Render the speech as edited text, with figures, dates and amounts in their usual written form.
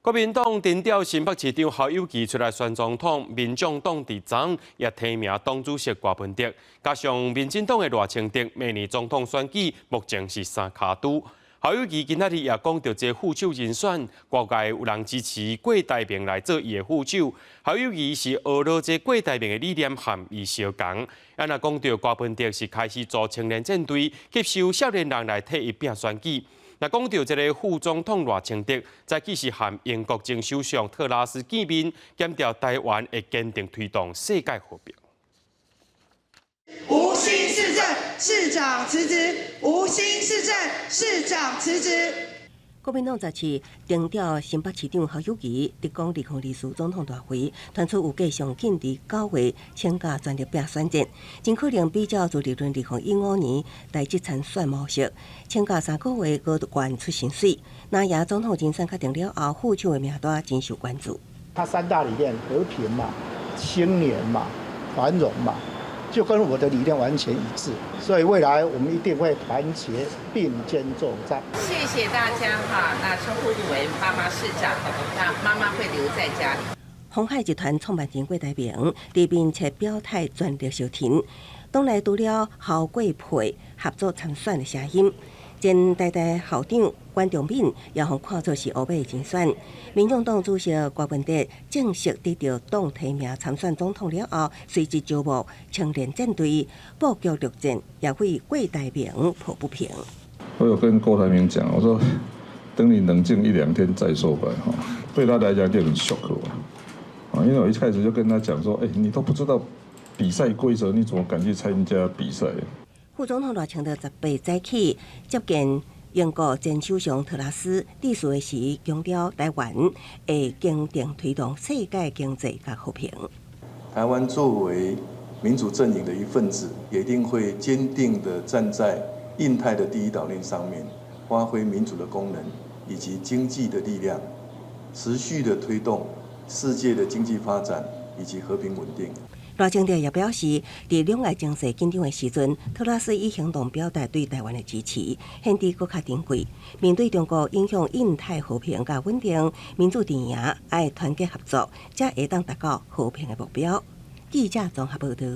国民党顶调新北市长侯友宜出来选总统，民众党伫昨也提名党主席郭文哲，加上民进党的赖清德，明年总统选举目前是三卡都。侯友宜今仔日也讲到这副手人选，外界有人支持郭台铭来做伊的副手。侯友宜是学了这郭台铭的理念和伊相同。安那讲到郭文哲是开始做青年战队，吸收少年人来替伊拼选举。那讲到这个副总统赖清德，早起是和英国前首相特拉斯见面，强调台湾会坚定推动世界和平。无心市政，市长辞职；无心市政，市长辞职。国民党17定调新北市长侯友宜，伫讲2024总统大会，传出有计上紧伫9月请假全力拼选战，真可能比照自2015年台积参选模式，请假3个月高悬出薪水。那也总统竞选确定了后，副手的名单真受关注。他3大理念：和平嘛、青年嘛、繁荣嘛。就跟我的理念完全一致，所以未来我们一定会团结并肩作战。谢谢大家哈，那称呼你为妈妈市长，那妈妈会留在家里。鸿海集团创办人郭台铭伫面切表态全力相挺，党内除了侯郭配合作参选的声音，前台大校长关仲敏也互看作是乌马竞选。民众党主席郭文哲正式得到党提名参选总统了后，随即招募青年战队布局陆战，也为郭台铭抱不平。我有跟郭台铭讲，我说等你冷静1-2天再说吧，对他来讲就很 shock 啊，因为我一开始就跟他讲说，你都不知道比赛规则，你怎么敢去参加比赛？副总统赖清德18早起接见英国前首相特拉斯，致辞的时强调台湾会坚定推动世界经济和和平。台湾作为民主阵营的一份子，也一定会坚定地站在印太的第一岛链上面，发挥民主的功能以及经济的力量，持续地推动世界的经济发展以及和平稳定。赖清德也表示，在两岸情势紧张的时阵，特拉斯以行动表达对台湾的支持，显得更加珍贵。面对中国影响印太和平和稳定，民主阵营爱团结合作，才会当达到和平的目标。记者综合报道。